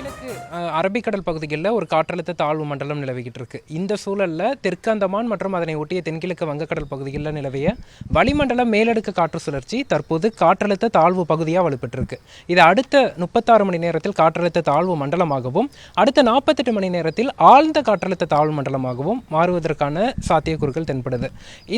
தென்கிழக்கு அரபிக்கடல் பகுதிகளில் ஒரு காற்றழுத்த தாழ்வு மண்டலம் நிலவிக்கிட்டு இருக்கு. இந்த சூழலில் தெற்கு அந்தமான் மற்றும் அதனை ஒட்டிய தென்கிழக்கு வங்கக்கடல் பகுதிகளில் நிலவிய வளிமண்டல மேலடுக்கு காற்று சுழற்சி தற்போது காற்றழுத்த தாழ்வு பகுதியாக வலுப்பெற்றிருக்கு. இது அடுத்த 36 மணி நேரத்தில் காற்றழுத்த தாழ்வு மண்டலமாகவும் அடுத்த 48 மணி நேரத்தில் ஆழ்ந்த காற்றழுத்த தாழ்வு மண்டலமாகவும் மாறுவதற்கான சாத்தியக்கூறுகள் தென்படுது.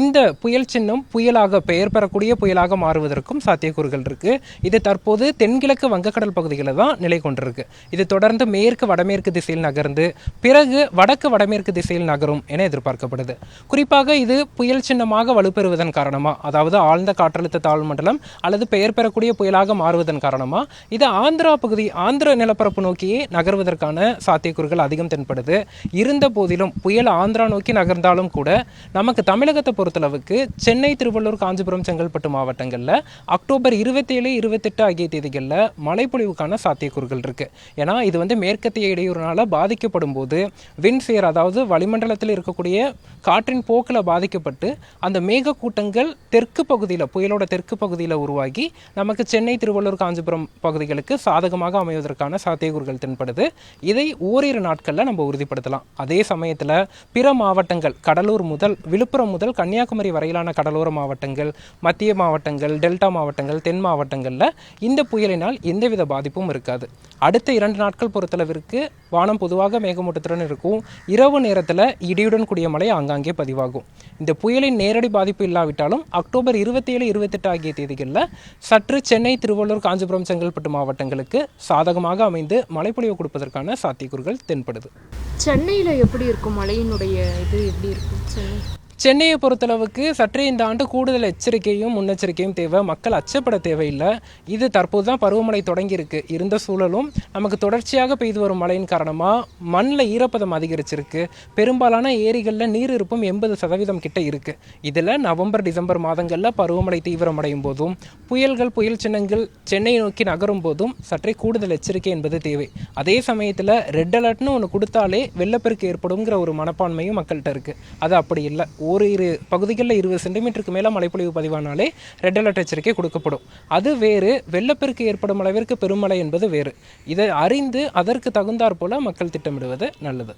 இந்த புயல் சின்னம் புயலாக பெயர் பெறக்கூடிய புயலாக மாறுவதற்கும் சாத்தியக்கூறுகள் இருக்கு. இது தற்போது தென்கிழக்கு வங்கக்கடல் பகுதிகளில் தான் நிலை கொண்டிருக்கு. இது தொடர்ந்து மேற்கு வடமேற்கு திசையில் நகர்ந்து பிறகு வடக்கு வடமேற்கு திசையில் நகரும் என எதிர்பார்க்கப்படுது. குறிப்பாக இது புயல் சின்னமாக வலுப்பெறுவதன் காரணமா, அதாவது ஆழ்ந்த காற்றழுத்த தாழ்வு மண்டலம் அல்லது பெயர் பெறக்கூடிய புயலாக மாறுவதன் காரணமா இது ஆந்திரா பகுதி, ஆந்திர நிலப்பரப்பு நோக்கியே நகர்வதற்கான சாத்தியக்கூறுகள் அதிகம் தென்படுது. இருந்த போதிலும் புயல் ஆந்திரா நோக்கி நகர்ந்தாலும் கூட நமக்கு தமிழகத்தை பொறுத்தளவுக்கு சென்னை, திருவள்ளூர், காஞ்சிபுரம், செங்கல்பட்டு மாவட்டங்களில் அக்டோபர் 27, 28 ஆகிய தேதிகளில் மழைப்பொழிவுக்கான சாத்தியக்கூறுகள் இருக்கு. ஏன்னா இது மேற்கத்திய இடையூறுனால பாதிக்கப்படும் போது விண்ட்ஃபியர், அதாவது வளிமண்டலத்தில் இருக்கக்கூடிய காற்றின் போக்கில் பாதிக்கப்பட்டு அந்த மேகக்கூட்டங்கள் தெற்கு பகுதியில், புயலோட தெற்கு பகுதியில் உருவாகி நமக்கு சென்னை, திருவள்ளூர், காஞ்சிபுரம் பகுதிகளுக்கு சாதகமாக அமைவதற்கான சாத்தியக்கூறுகள் தென்படுது. இதை ஓரிரு நாட்களில் நம்ம உறுதிப்படுத்தலாம். அதே சமயத்தில் பிற மாவட்டங்கள், கடலூர் முதல் விழுப்புரம் முதல் கன்னியாகுமரி வரையிலான கடலோர மாவட்டங்கள், மத்திய மாவட்டங்கள், டெல்டா மாவட்டங்கள், தென் மாவட்டங்களில் இந்த புயலினால் எந்தவித பாதிப்பும் இருக்காது. அடுத்த 2 நாட்கள் பொறுத்தளவிற்கு வானம் பொதுவாக மேகமூட்டத்துடன் இருக்கும். இரவு நேரத்தில் இடியுடன் கூடிய மழை ஆங்காங்கே பதிவாகும். இந்த புயலின் நேரடி பாதிப்பு இல்லாவிட்டாலும் அக்டோபர் 27, 28 ஆகிய தேதிகளில் சற்று சென்னை, திருவள்ளூர், காஞ்சிபுரம், செங்கல்பட்டு மாவட்டங்களுக்கு சாதகமாக அமைந்து மழைப்பொழிவு கொடுப்பதற்கான சாத்தியக்கூறுகள் தென்படுது. சென்னையில் எப்படி இருக்கும் மழையினுடைய இது எப்படி இருக்கும்? சென்னையை பொறுத்தளவுக்கு சற்றே இந்த ஆண்டு கூடுதல் எச்சரிக்கையும் முன்னெச்சரிக்கையும் தேவை. மக்கள் அச்சப்பட தேவையில்லை. இது தற்போது தான் பருவமழை தொடங்கியிருக்கு. இருந்த சூழலும் நமக்கு தொடர்ச்சியாக பெய்து வரும் மழையின் காரணமாக மண்ணில் ஈரப்பதம் அதிகரிச்சிருக்கு. பெரும்பாலான ஏரிகளில் நீர் இருப்பும் 80% கிட்ட இருக்குது. இதில் நவம்பர், டிசம்பர் மாதங்களில் பருவமழை தீவிரமடையும் போதும் புயல்கள், புயல் சின்னங்கள் சென்னையை நோக்கி நகரும் போதும் சற்றே கூடுதல் எச்சரிக்கை என்பது தேவை. அதே சமயத்தில் ரெட் அலர்ட்னு ஒன்று கொடுத்தாலே வெள்ளப்பெருக்கு ஏற்படுங்கிற ஒரு மனப்பான்மையும் மக்கள்கிட்ட இருக்குது. அது அப்படி இல்லை. ஓரிரு பகுதிகளில் 20 சென்டிமீட்டருக்கு மேலே மழைப்பொழிவு பதிவானாலே ரெட் அலர்ட் எச்சரிக்கை கொடுக்கப்படும். அது வேறு, வெள்ளப்பெருக்கு ஏற்படும் அளவிற்கு பெருமழை என்பது வேறு. இதை அறிந்து அதற்கு தகுந்தாற் போல மக்கள் திட்டமிடுவது நல்லது.